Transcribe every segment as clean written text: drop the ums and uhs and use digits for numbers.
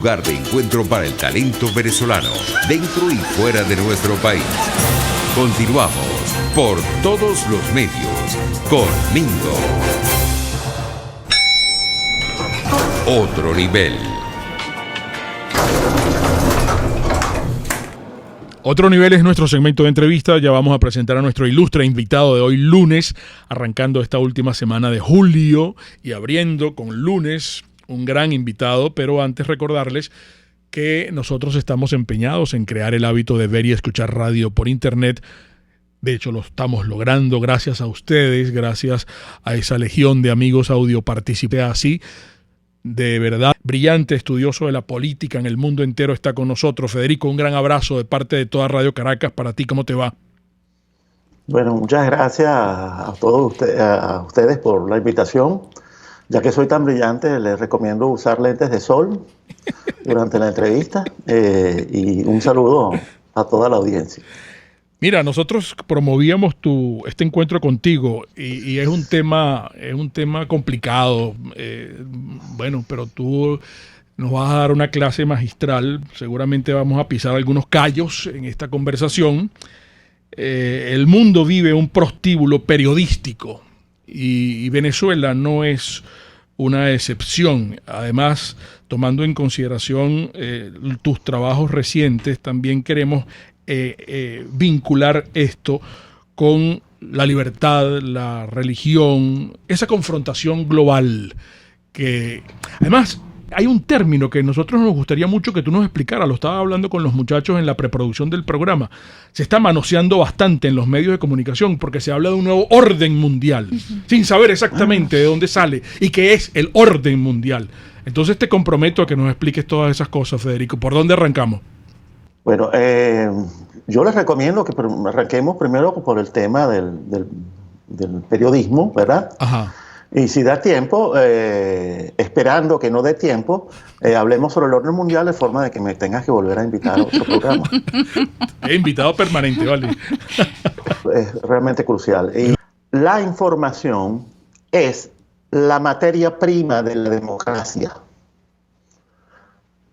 Lugar de encuentro para el talento venezolano, dentro y fuera de nuestro país. Continuamos por todos los medios con Mingo. Otro nivel. Otro nivel es nuestro segmento de entrevista. Ya vamos a presentar a nuestro ilustre invitado de hoy lunes, arrancando esta última semana de julio y abriendo con lunes un gran invitado, pero antes recordarles que nosotros estamos empeñados en crear el hábito de ver y escuchar radio por internet. De hecho, lo estamos logrando gracias a ustedes, gracias a esa legión de amigos audiopartícipes así. De verdad, brillante estudioso de la política en el mundo entero está con nosotros. Federico, un gran abrazo de parte de toda Radio Caracas para ti. ¿Cómo te va? Bueno, muchas gracias a todos ustedes por la invitación. Ya que soy tan brillante, les recomiendo usar lentes de sol durante la entrevista y un saludo a toda la audiencia. Mira, nosotros promovíamos este encuentro contigo y es un tema complicado, bueno, pero tú nos vas a dar una clase magistral, seguramente vamos a pisar algunos callos en esta conversación. El mundo vive un prostíbulo periodístico y Venezuela no es una excepción. Además, tomando en consideración tus trabajos recientes, también queremos vincular esto con la libertad, la religión, esa confrontación global que además hay un término que a nosotros nos gustaría mucho que tú nos explicaras. Lo estaba hablando con los muchachos en la preproducción del programa. Se está manoseando bastante en los medios de comunicación porque se habla de un nuevo orden mundial, sin saber exactamente de dónde sale y qué es el orden mundial. Entonces te comprometo a que nos expliques todas esas cosas, Federico. ¿Por dónde arrancamos? Bueno, yo les recomiendo que arranquemos primero por el tema del periodismo, ¿verdad? Ajá. Y si da tiempo, esperando que no dé tiempo, hablemos sobre el orden mundial de forma de que me tengas que volver a invitar a otro programa. He invitado permanente, vale. Es realmente crucial. Y la información es la materia prima de la democracia.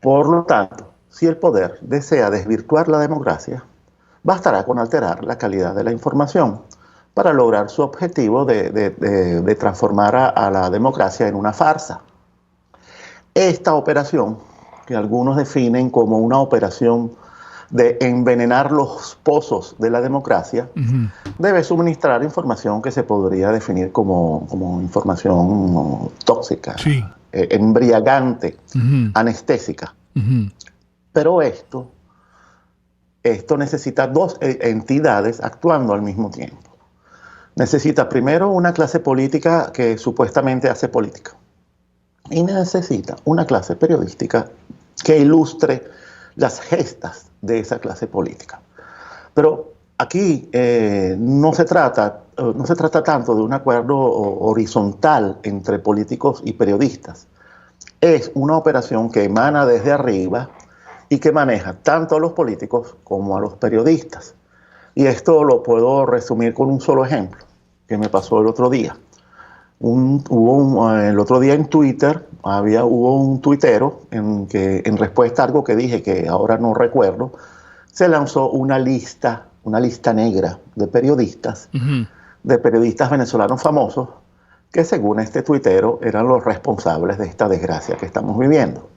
Por lo tanto, si el poder desea desvirtuar la democracia, bastará con alterar la calidad de la información para lograr su objetivo de transformar a la democracia en una farsa. Esta operación, que algunos definen como una operación de envenenar los pozos de la democracia, debe suministrar información que se podría definir como información tóxica, sí, embriagante, anestésica. Pero esto necesita dos entidades actuando al mismo tiempo. Necesita primero una clase política que supuestamente hace política. Y necesita una clase periodística que ilustre las gestas de esa clase política. Pero aquí no se trata tanto de un acuerdo horizontal entre políticos y periodistas. Es una operación que emana desde arriba y que maneja tanto a los políticos como a los periodistas. Y esto lo puedo resumir con un solo ejemplo que me pasó el otro día. El otro día en Twitter hubo un tuitero en respuesta a algo que dije que ahora no recuerdo, se lanzó una lista negra de periodistas venezolanos famosos que según este tuitero eran los responsables de esta desgracia que estamos viviendo.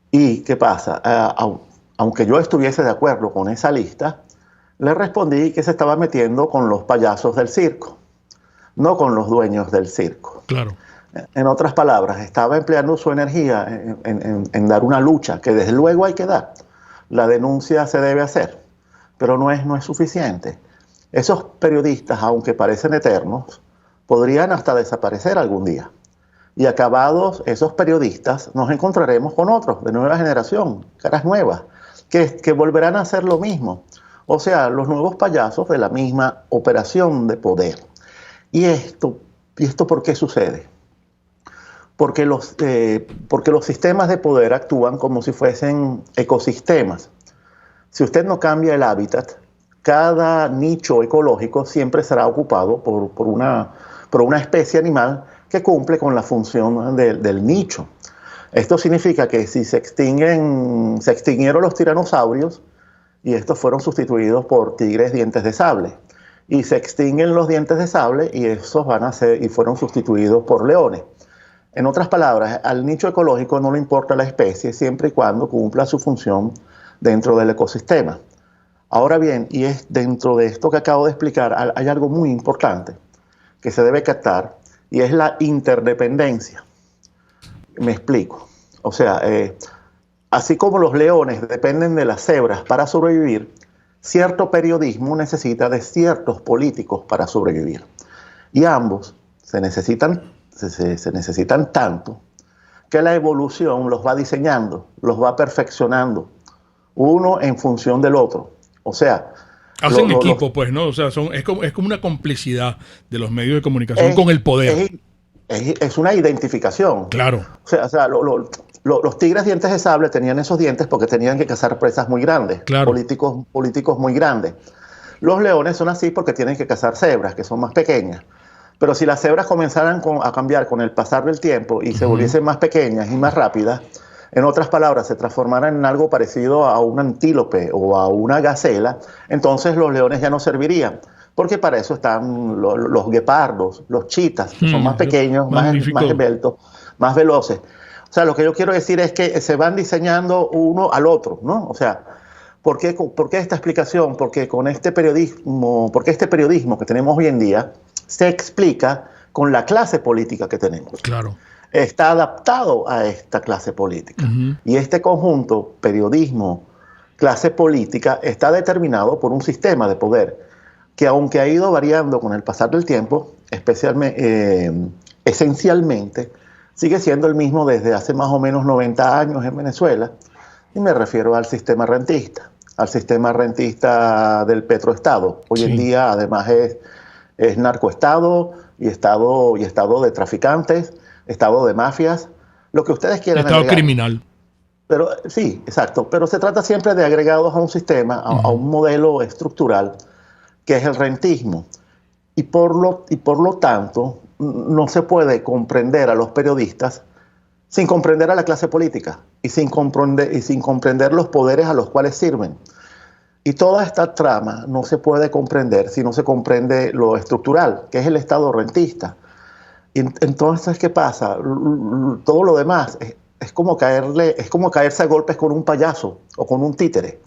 ¿Y qué pasa? Aunque yo estuviese de acuerdo con esa lista, le respondí que se estaba metiendo con los payasos del circo, no con los dueños del circo. Claro. En otras palabras, estaba empleando su energía en dar una lucha que desde luego hay que dar. La denuncia se debe hacer, pero no es suficiente. Esos periodistas, aunque parecen eternos, podrían hasta desaparecer algún día. Y acabados esos periodistas, nos encontraremos con otros de nueva generación, caras nuevas, que volverán a hacer lo mismo. O sea, los nuevos payasos de la misma operación de poder. ¿Y esto por qué sucede? Porque los sistemas de poder actúan como si fuesen ecosistemas. Si usted no cambia el hábitat, cada nicho ecológico siempre será ocupado por una especie animal que cumple con la función del nicho. Esto significa que si se extinguieron los tiranosaurios y estos fueron sustituidos por tigres dientes de sable. Y se extinguen los dientes de sable y esos fueron sustituidos por leones. En otras palabras, al nicho ecológico no le importa la especie siempre y cuando cumpla su función dentro del ecosistema. Ahora bien, y es dentro de esto que acabo de explicar, hay algo muy importante que se debe captar y es la interdependencia. Me explico. O sea, así como los leones dependen de las cebras para sobrevivir, cierto periodismo necesita de ciertos políticos para sobrevivir. Y ambos se necesitan tanto que la evolución los va diseñando, los va perfeccionando, uno en función del otro. O sea, hacen equipo, pues, ¿no? O sea, es como una complicidad de los medios de comunicación con el poder. Es una identificación. Claro. O sea, los tigres dientes de sable tenían esos dientes porque tenían que cazar presas muy grandes, claro. políticos muy grandes. Los leones son así porque tienen que cazar cebras, que son más pequeñas. Pero si las cebras comenzaran a cambiar con el pasar del tiempo y se volviesen más pequeñas y más rápidas, en otras palabras, se transformaran en algo parecido a un antílope o a una gacela, entonces los leones ya no servirían. Porque para eso están los guepardos, los chitas, que son más pequeños, más esbeltos, más veloces. O sea, lo que yo quiero decir es que se van diseñando uno al otro, ¿no? O sea, ¿por qué esta explicación? Porque este periodismo que tenemos hoy en día se explica con la clase política que tenemos. Claro. Está adaptado a esta clase política. Y este conjunto, periodismo, clase política, está determinado por un sistema de poder que, aunque ha ido variando con el pasar del tiempo, esencialmente sigue siendo el mismo desde hace más o menos 90 años en Venezuela, y me refiero al sistema rentista del petroestado. Hoy en día, además, es narcoestado y estado de traficantes, estado de mafias, lo que ustedes quieran Estado agregar. Criminal. Pero, sí, exacto. Pero se trata siempre de agregados a un sistema, a un modelo estructural, que es el rentismo. Y por lo tanto, no se puede comprender a los periodistas sin comprender a la clase política y sin comprender los poderes a los cuales sirven. Y toda esta trama no se puede comprender si no se comprende lo estructural, que es el estado rentista. Y entonces, ¿qué pasa? Todo lo demás es como caerse a golpes con un payaso o con un títere,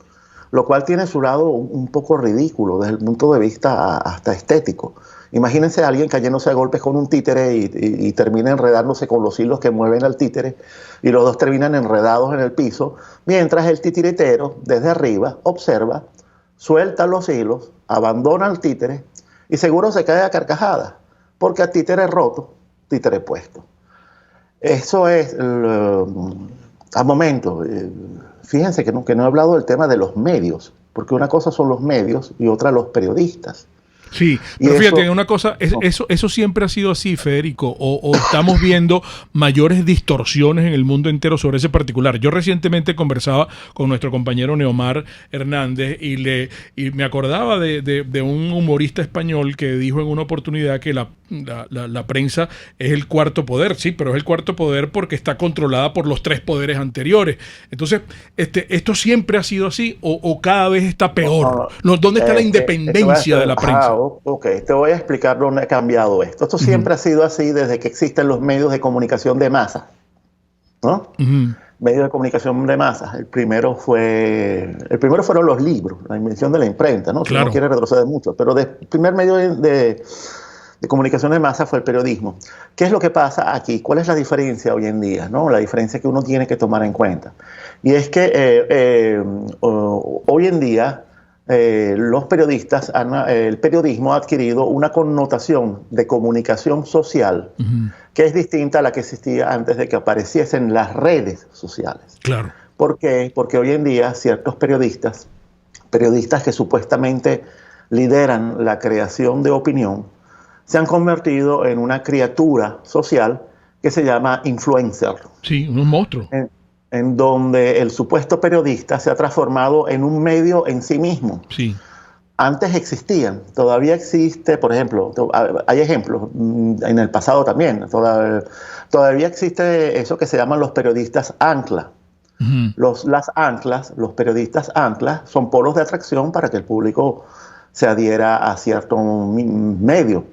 lo cual tiene su lado un poco ridículo desde el punto de vista hasta estético. Imagínense a alguien cayéndose a golpes con un títere y termina enredándose con los hilos que mueven al títere, y los dos terminan enredados en el piso, mientras el titiritero desde arriba observa, suelta los hilos, abandona al títere y seguro se cae a carcajadas, porque a títere roto, títere puesto. Eso es, al momento, fíjense que no he hablado del tema de los medios, porque una cosa son los medios y otra los periodistas. Sí, pero fíjate, una cosa, eso siempre ha sido así, Federico, o estamos viendo mayores distorsiones en el mundo entero sobre ese particular. Yo recientemente conversaba con nuestro compañero Neomar Hernández y me acordaba de un humorista español que dijo en una oportunidad que la prensa es el cuarto poder. Sí, pero es el cuarto poder porque está controlada por los tres poderes anteriores. Entonces, ¿esto siempre ha sido así o cada vez está peor? ¿Dónde está la independencia de la prensa? Ok, te voy a explicar dónde ha cambiado esto. Esto siempre ha sido así desde que existen los medios de comunicación de masa, ¿no? Medios de comunicación de masa. El primero fueron los libros, la invención de la imprenta, ¿no? Claro. Si no quiere retroceder mucho, pero el primer medio de comunicación de masa fue el periodismo. ¿Qué es lo que pasa aquí? ¿Cuál es la diferencia hoy en día, ¿no? La diferencia que uno tiene que tomar en cuenta. Y es que hoy en día los periodistas, el periodismo ha adquirido una connotación de comunicación social que es distinta a la que existía antes de que apareciesen las redes sociales. Claro. ¿Por qué? Porque hoy en día ciertos periodistas que supuestamente lideran la creación de opinión, se han convertido en una criatura social que se llama influencer. Sí, un monstruo. En donde el supuesto periodista se ha transformado en un medio en sí mismo. Sí. Antes existían, todavía existe, por ejemplo, hay ejemplos en el pasado también, todavía existe eso que se llaman los periodistas ancla. Las anclas, los periodistas anclas, son polos de atracción para que el público se adhiera a cierto medio.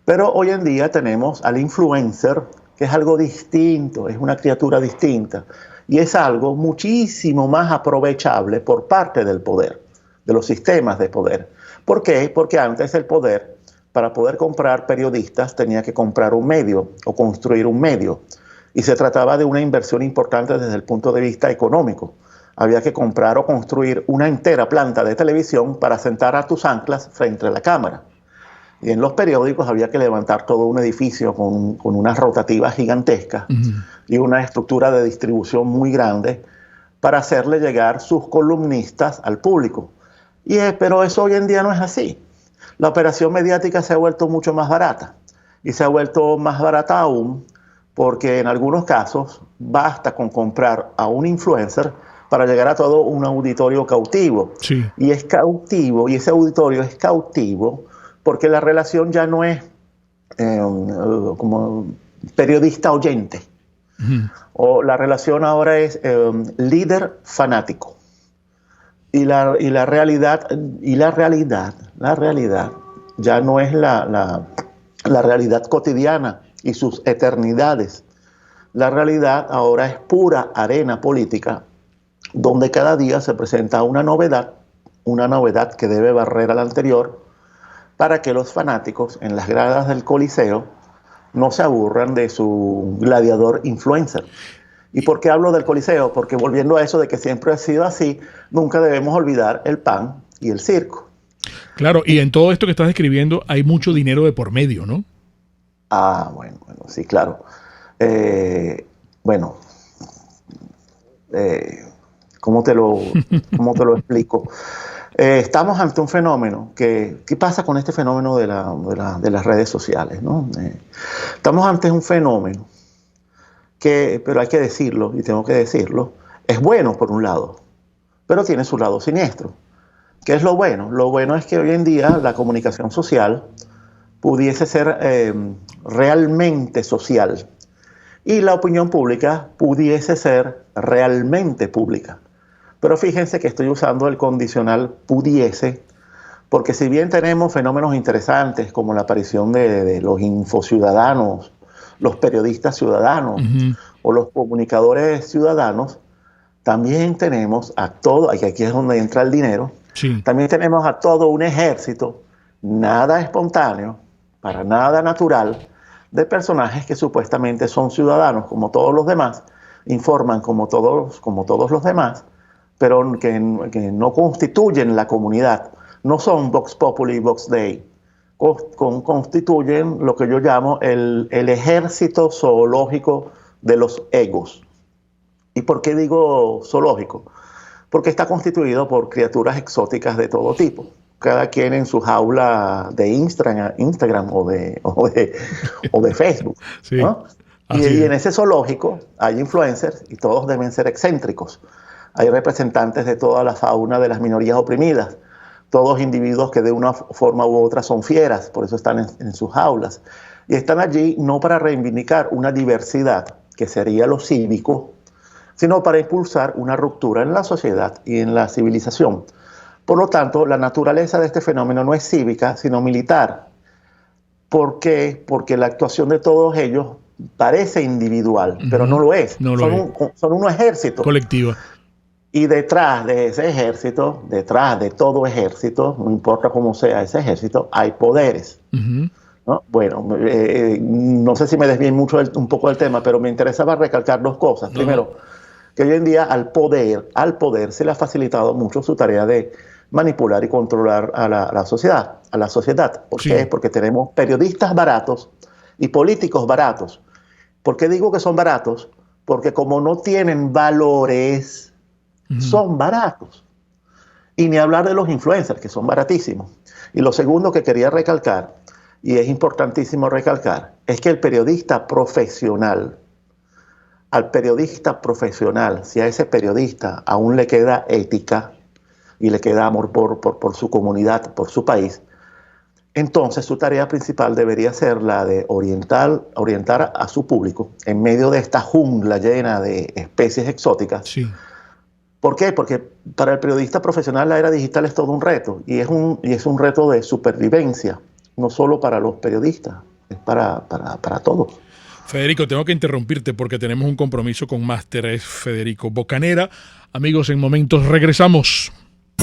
Pero hoy en día tenemos al influencer, que es algo distinto, es una criatura distinta, y es algo muchísimo más aprovechable por parte del poder, de los sistemas de poder. ¿Por qué? Porque antes el poder, para poder comprar periodistas, tenía que comprar un medio o construir un medio. Y se trataba de una inversión importante desde el punto de vista económico. Había que comprar o construir una entera planta de televisión para sentar a tus anclas frente a la cámara. Y en los periódicos había que levantar todo un edificio con unas rotativas gigantescas y una estructura de distribución muy grande para hacerle llegar sus columnistas al público. Pero eso hoy en día no es así. La operación mediática se ha vuelto mucho más barata. Y se ha vuelto más barata aún porque en algunos casos basta con comprar a un influencer para llegar a todo un auditorio cautivo. Sí. Y es cautivo, y ese auditorio es cautivo porque la relación ya no es como periodista-oyente. O la relación ahora es líder-fanático. Y la realidad ya no es la realidad cotidiana y sus eternidades. La realidad ahora es pura arena política, donde cada día se presenta una novedad que debe barrer a la anterior, para que los fanáticos en las gradas del Coliseo no se aburran de su gladiador influencer. ¿Y por qué hablo del Coliseo? Porque volviendo a eso de que siempre ha sido así, nunca debemos olvidar el pan y el circo. Claro, y en todo esto que estás describiendo hay mucho dinero de por medio, ¿no? Bueno, sí, claro. ¿Cómo te lo explico? Estamos ante un fenómeno ¿qué pasa con este fenómeno de las redes sociales, ¿no? Estamos ante un fenómeno pero hay que decirlo, y tengo que decirlo, es bueno por un lado, pero tiene su lado siniestro. ¿Qué es lo bueno? Lo bueno es que hoy en día la comunicación social pudiese ser realmente social y la opinión pública pudiese ser realmente pública. Pero fíjense que estoy usando el condicional pudiese, porque si bien tenemos fenómenos interesantes como la aparición de los infociudadanos, los periodistas ciudadanos o los comunicadores ciudadanos, también tenemos y aquí es donde entra el dinero, también tenemos a todo un ejército, nada espontáneo, para nada natural, de personajes que supuestamente son ciudadanos como todos los demás, informan como todos los demás, pero que no constituyen la comunidad, no son Vox Populi, Vox Dei, constituyen lo que yo llamo el ejército zoológico de los egos. ¿Y por qué digo zoológico? Porque está constituido por criaturas exóticas de todo tipo, cada quien en su jaula de Instagram o de Facebook, sí, ¿no? Y en ese zoológico hay influencers y todos deben ser excéntricos. Hay representantes de toda la fauna de las minorías oprimidas, todos individuos que de una forma u otra son fieras, por eso están en sus jaulas. Y están allí no para reivindicar una diversidad, que sería lo cívico, sino para impulsar una ruptura en la sociedad y en la civilización. Por lo tanto, la naturaleza de este fenómeno no es cívica, sino militar. ¿Por qué? Porque la actuación de todos ellos parece individual, pero no lo es. Son un ejército. Colectiva. Y detrás de ese ejército, detrás de todo ejército, no importa cómo sea ese ejército, hay poderes. ¿No? Bueno, no sé si me desvío mucho un poco del tema, pero me interesaba recalcar dos cosas. Primero, que hoy en día al poder se le ha facilitado mucho su tarea de manipular y controlar a la sociedad. ¿Por qué? Porque tenemos periodistas baratos y políticos baratos. ¿Por qué digo que son baratos? Porque como no tienen valores, son baratos. Y ni hablar de los influencers, que son baratísimos. Y lo segundo que quería recalcar, y es importantísimo recalcar, es que al periodista profesional, si a ese periodista aún le queda ética, y le queda amor por su comunidad, por su país, entonces su tarea principal debería ser la de orientar a su público en medio de esta jungla llena de especies exóticas. Sí. ¿Por qué? Porque para el periodista profesional la era digital es todo un reto, y es un reto de supervivencia, no solo para los periodistas, es para todos. Federico, tengo que interrumpirte porque tenemos un compromiso con Máster, es Federico Bocanera. Amigos, en momentos regresamos.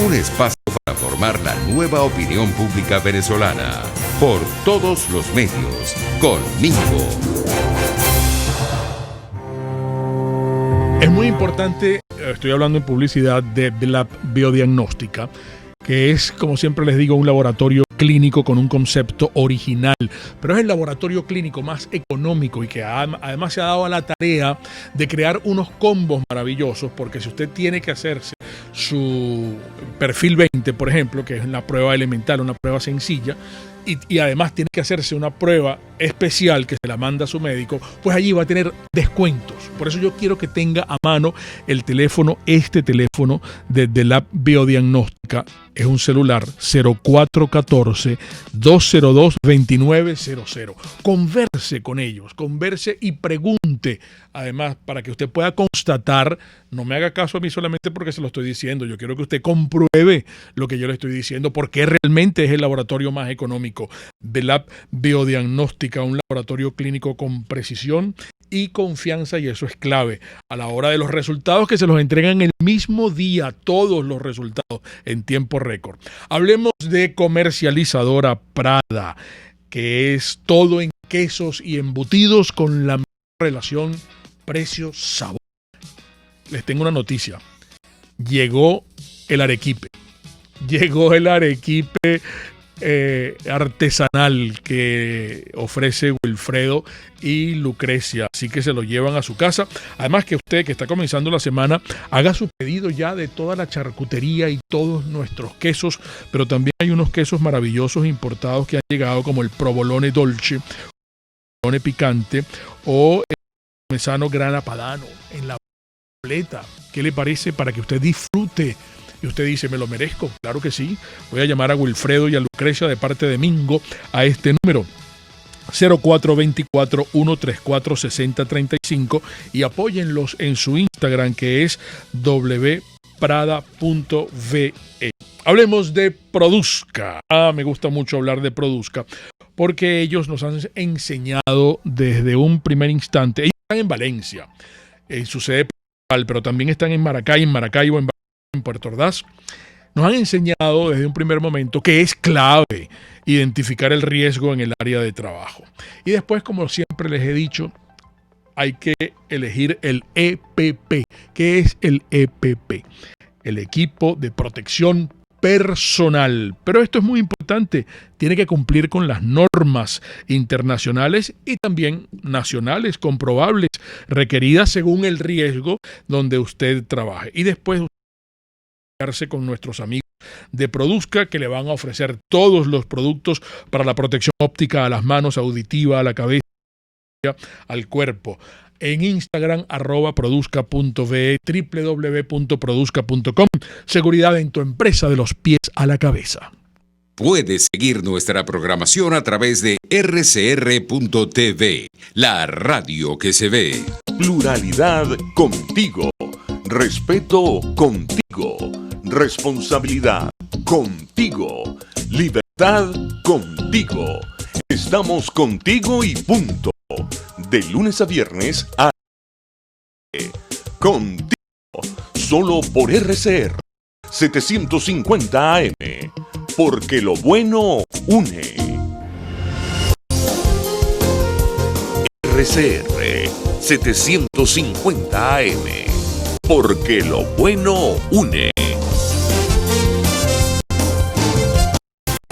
Un espacio para formar la nueva opinión pública venezolana por todos los medios, con Mingo. Es muy importante, estoy hablando en publicidad, de Lab Biodiagnóstica, que es, como siempre les digo, un laboratorio clínico con un concepto original, pero es el laboratorio clínico más económico y que además se ha dado a la tarea de crear unos combos maravillosos, porque si usted tiene que hacerse su perfil 20, por ejemplo, que es una prueba elemental, una prueba sencilla, y además tiene que hacerse una prueba especial que se la manda a su médico, pues allí va a tener descuentos. Por eso yo quiero que tenga a mano el teléfono, este teléfono de Lab Biodiagnóstica. Es un celular 0414-202-2900. Converse con ellos, converse y pregunte. Además, para que usted pueda constatar, no me haga caso a mí solamente porque se lo estoy diciendo. Yo quiero que usted compruebe lo que yo le estoy diciendo, porque realmente es el laboratorio más económico de Lab Biodiagnóstica, un laboratorio clínico con precisión y confianza, y eso es clave a la hora de los resultados, que se los entregan el mismo día, todos los resultados en tiempo récord. Hablemos de Comercializadora Prada, que es todo en quesos y embutidos con la mejor relación precio-sabor. Les tengo una noticia. Llegó el arequipe artesanal que ofrece Wilfredo y Lucrecia, así que se lo llevan a su casa. Además, que usted que está comenzando la semana haga su pedido ya de toda la charcutería y todos nuestros quesos, pero también hay unos quesos maravillosos importados que han llegado, como el provolone dolce, el provolone picante o el parmesano grana padano en la boleta. ¿Qué le parece? Para que usted disfrute. Y usted dice, ¿me lo merezco? Claro que sí. Voy a llamar a Wilfredo y a Lucrecia de parte de Mingo a este número 0424-134-6035 y apóyenlos en su Instagram, que es wprada.ve. Hablemos de Produzca. Me gusta mucho hablar de Produzca porque ellos nos han enseñado desde un primer instante. Ellos están en Valencia, en su sede principal, pero también están en Maracaibo, en Puerto Ordaz. Nos han enseñado desde un primer momento que es clave identificar el riesgo en el área de trabajo. Y después, como siempre les he dicho, hay que elegir el EPP. ¿Qué es el EPP? El equipo de protección personal. Pero esto es muy importante. Tiene que cumplir con las normas internacionales y también nacionales comprobables, requeridas según el riesgo donde usted trabaje. Y después con nuestros amigos de Produzca, que le van a ofrecer todos los productos para la protección óptica a las manos, auditiva, a la cabeza, al cuerpo. En Instagram, @produzca.ve, www.produzca.com. Seguridad en tu empresa, de los pies a la cabeza. Puedes seguir nuestra programación a través de rcr.tv, la radio que se ve. Pluralidad contigo. Respeto contigo. Responsabilidd contigo. Libertad contigo. Estamos contigo y punto. De lunes a viernes a contigo. Solo por RCR 750 AM. Porque lo bueno une. RCR 750 AM. Porque lo bueno une.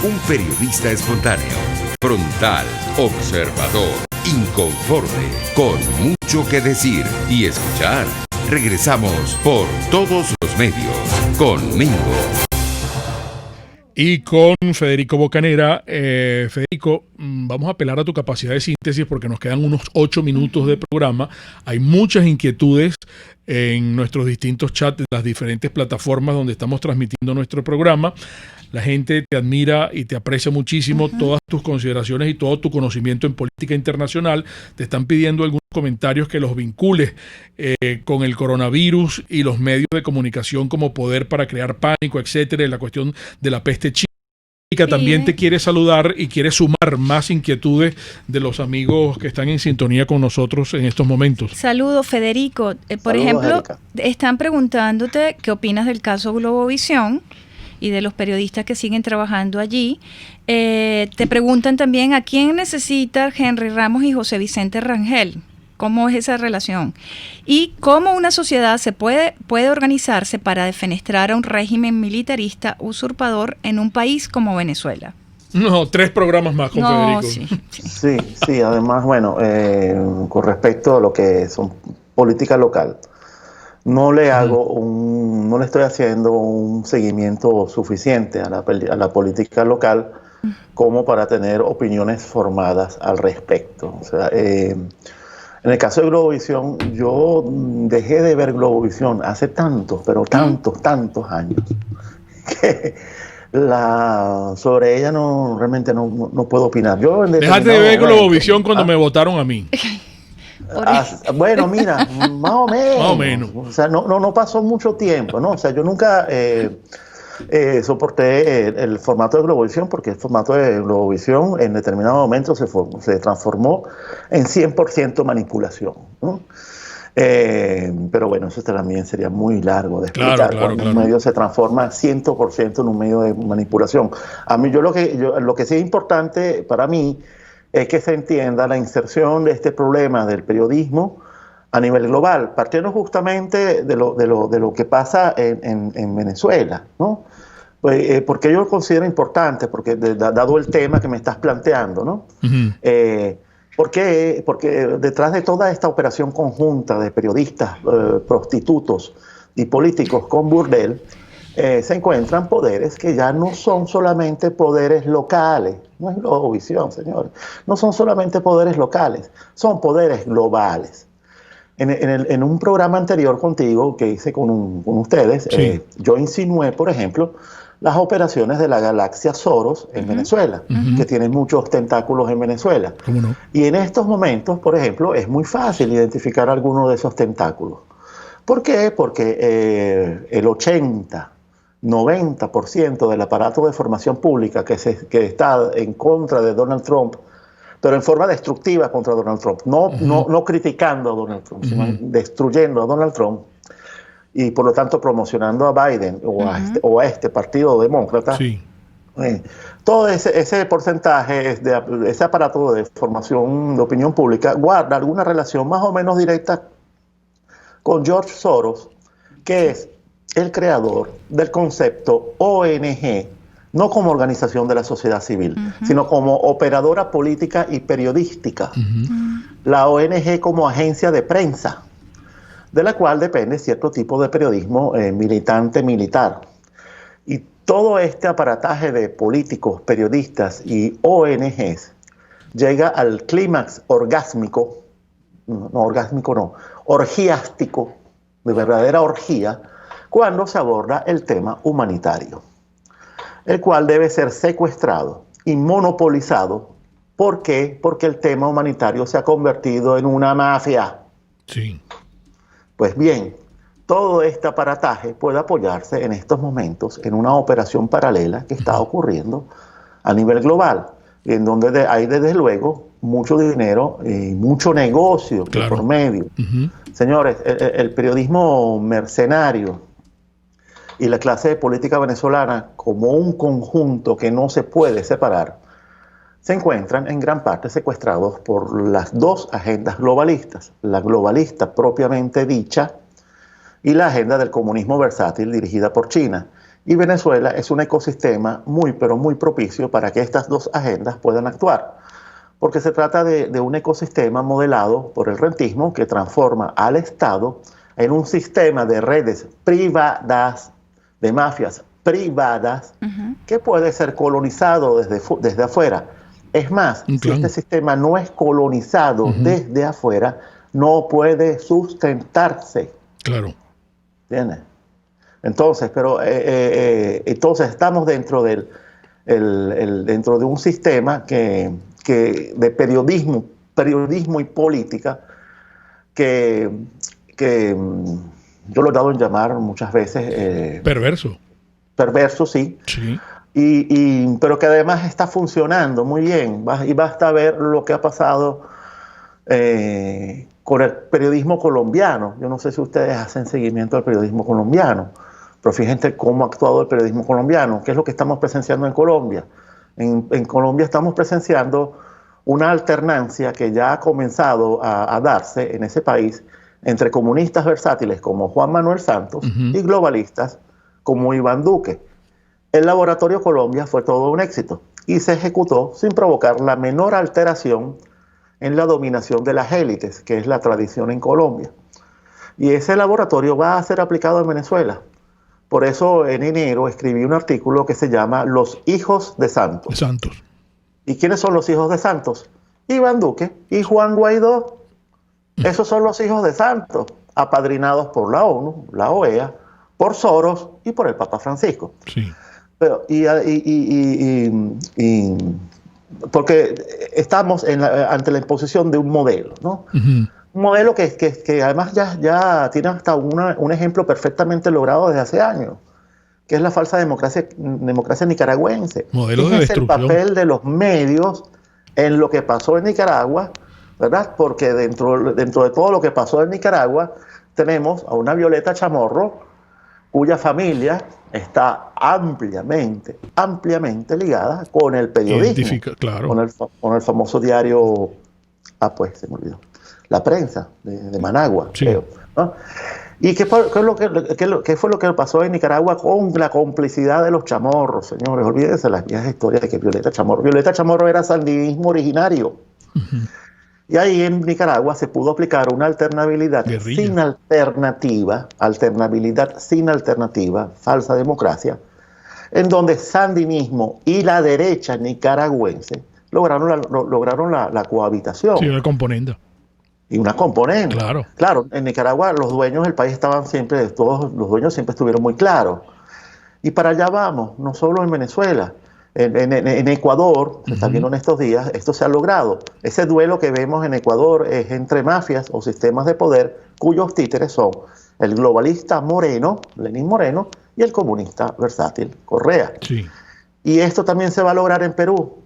Un periodista espontáneo, frontal, observador, inconforme, con mucho que decir y escuchar. Regresamos por todos los medios con Mingo. Y con Federico Bocanera. Federico, vamos a apelar a tu capacidad de síntesis porque nos quedan unos 8 minutos de programa. Hay muchas inquietudes en nuestros distintos chats de las diferentes plataformas donde estamos transmitiendo nuestro programa. La gente te admira y te aprecia muchísimo todas tus consideraciones y todo tu conocimiento en política internacional. Te están pidiendo algunos comentarios que los vincules con el coronavirus y los medios de comunicación como poder para crear pánico, etcétera, y la cuestión de la peste chica. También te quiere saludar y quiere sumar más inquietudes de los amigos que están en sintonía con nosotros en estos momentos. Saludos, Federico. Por ejemplo, Erika, están preguntándote qué opinas del caso Globovisión y de los periodistas que siguen trabajando allí. Te preguntan también a quién necesita Henry Ramos y José Vicente Rangel. ¿Cómo es esa relación? Y cómo una sociedad se puede organizarse para defenestrar a un régimen militarista usurpador en un país como Venezuela. No, 3 programas más con Federico. Sí, además, bueno, con respecto a lo que es política local, no le estoy haciendo un seguimiento suficiente a la política local como para tener opiniones formadas al respecto. O sea, en el caso de Globovisión, yo dejé de ver Globovisión hace tantos años, que sobre ella realmente no puedo opinar. Dejaste de ver Globovisión cuando me votaron a mí. Bueno, mira, más o menos. O sea, no pasó mucho tiempo, ¿no? O sea, yo nunca soporté el formato de Globovisión, porque el formato de Globovisión en determinado momento se transformó en 100% manipulación, ¿no? Pero bueno, eso también sería muy largo de explicar. Cuando un medio se transforma 100% en un medio de manipulación. A mí, lo que sí es importante para mí es que se entienda la inserción de este problema del periodismo a nivel global, partiendo justamente de lo que pasa en Venezuela, ¿no? Porque yo lo considero importante, porque dado el tema que me estás planteando, ¿no? Porque detrás de toda esta operación conjunta de periodistas, prostitutos y políticos con burdel, se encuentran poderes que ya no son solamente poderes locales. No es Globovisión, señores. No son solamente poderes locales, son poderes globales. En un programa anterior contigo que hice con ustedes, yo insinué, por ejemplo, las operaciones de la galaxia Soros en Venezuela, que tienen muchos tentáculos en Venezuela. ¿Cómo no? Y en estos momentos, por ejemplo, es muy fácil identificar alguno de esos tentáculos. ¿Por qué? Porque el 90% del aparato de formación pública que está en contra de Donald Trump, pero en forma destructiva contra Donald Trump, no criticando a Donald Trump, sino destruyendo a Donald Trump, y por lo tanto promocionando a Biden o a este partido demócrata. Sí. Todo ese porcentaje, ese aparato de formación de opinión pública, guarda alguna relación más o menos directa con George Soros, que es el creador del concepto ONG, no como organización de la sociedad civil, sino como operadora política y periodística. La ONG como agencia de prensa, de la cual depende cierto tipo de periodismo militante militar. Y todo este aparataje de políticos, periodistas y ONGs llega al clímax orgiástico, de verdadera orgía, cuando se aborda el tema humanitario, el cual debe ser secuestrado y monopolizado. ¿Por qué? Porque el tema humanitario se ha convertido en una mafia. Sí. Pues bien, todo este aparataje puede apoyarse en estos momentos en una operación paralela que está ocurriendo a nivel global, en donde hay desde luego mucho dinero y mucho negocio por medio. Señores, el periodismo mercenario y la clase de política venezolana, como un conjunto que no se puede separar, se encuentran en gran parte secuestrados por las dos agendas globalistas, la globalista propiamente dicha y la agenda del comunismo versátil dirigida por China. Y Venezuela es un ecosistema muy propicio para que estas dos agendas puedan actuar, porque se trata de un ecosistema modelado por el rentismo que transforma al Estado en un sistema de redes privadas, de mafias privadas que puede ser colonizado desde afuera. Es más, si este sistema no es colonizado desde afuera, no puede sustentarse. Claro. ¿Entiendes? Entonces, entonces estamos dentro dentro de un sistema que de periodismo y política que yo lo he dado en llamar muchas veces perverso, sí. Pero que además está funcionando muy bien, y basta ver lo que ha pasado con el periodismo colombiano. Yo no sé si ustedes hacen seguimiento al periodismo colombiano, pero fíjense cómo ha actuado el periodismo colombiano. ¿Qué es lo que estamos presenciando en Colombia? En Colombia estamos presenciando una alternancia que ya ha comenzado a darse en ese país entre comunistas versátiles como Juan Manuel Santos y globalistas como Iván Duque. El Laboratorio Colombia fue todo un éxito y se ejecutó sin provocar la menor alteración en la dominación de las élites, que es la tradición en Colombia. Y ese laboratorio va a ser aplicado en Venezuela. Por eso en enero escribí un artículo que se llama Los hijos de Santos. ¿Y quiénes son los hijos de Santos? Iván Duque y Juan Guaidó. Esos son los hijos de Santos, apadrinados por la ONU, la OEA, por Soros y por el Papa Francisco. Sí. Pero, porque estamos ante la imposición de un modelo, ¿no? Un modelo que además ya tiene hasta un ejemplo perfectamente logrado desde hace años, que es la falsa democracia nicaragüense. Modelo de destrucción. El papel de los medios en lo que pasó en Nicaragua, ¿verdad? Porque dentro de todo lo que pasó en Nicaragua tenemos a una Violeta Chamorro cuya familia está ampliamente ligada con el periodismo, claro. con el famoso diario, se me olvidó, La Prensa de Managua, sí. Creo, ¿no? ¿Y qué fue lo que pasó en Nicaragua con la complicidad de los chamorros, señores? Olvídense las viejas historias de que Violeta Chamorro era sandinismo originario. Y ahí en Nicaragua se pudo aplicar una alternabilidad sin alternativa, falsa democracia, en donde sandinismo y la derecha nicaragüense lograron la cohabitación. Sí, una componenda. Y una componente. Claro, en Nicaragua los dueños del país todos los dueños siempre estuvieron muy claros. Y para allá vamos, no solo en Venezuela. En Ecuador, se está viendo en estos días, esto se ha logrado. Ese duelo que vemos en Ecuador es entre mafias o sistemas de poder cuyos títeres son el globalista Moreno, Lenín Moreno, y el comunista versátil Correa. Sí. Y esto también se va a lograr en Perú,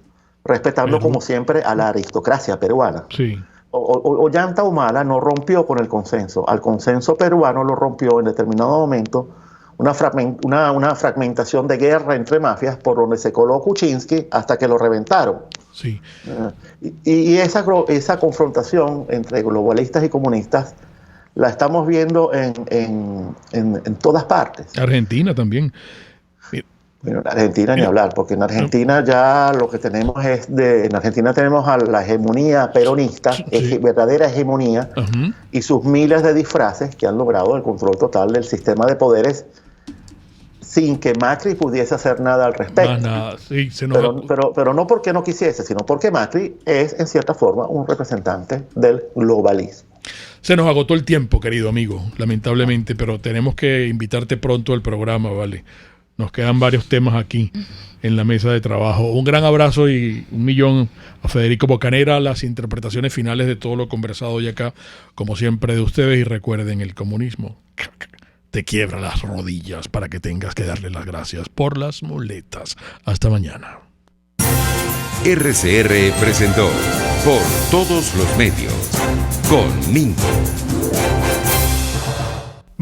respetando como siempre a la aristocracia peruana. Sí. Ollanta Humala no rompió con el consenso. Al consenso peruano lo rompió en determinado momento una fragmentación de guerra entre mafias por donde se coló Kuczynski hasta que lo reventaron. Sí. Y esa confrontación entre globalistas y comunistas la estamos viendo en todas partes. Argentina también. Bueno, en Argentina ni hablar, porque en Argentina ya lo que tenemos en Argentina tenemos a la hegemonía peronista, verdadera hegemonía, y sus miles de disfraces que han logrado el control total del sistema de poderes sin que Macri pudiese hacer nada al respecto. Sí, pero no porque no quisiese, sino porque Macri es, en cierta forma, un representante del globalismo. Se nos agotó el tiempo, querido amigo, lamentablemente, pero tenemos que invitarte pronto al programa, ¿vale? Nos quedan varios temas aquí en la mesa de trabajo. Un gran abrazo y 1.000.000 a Federico Bocanera, las interpretaciones finales de todo lo conversado hoy acá, como siempre de ustedes. Y recuerden, el comunismo te quiebra las rodillas para que tengas que darle las gracias por las muletas. Hasta mañana. RCR presentó Por Todos los Medios con Mingo.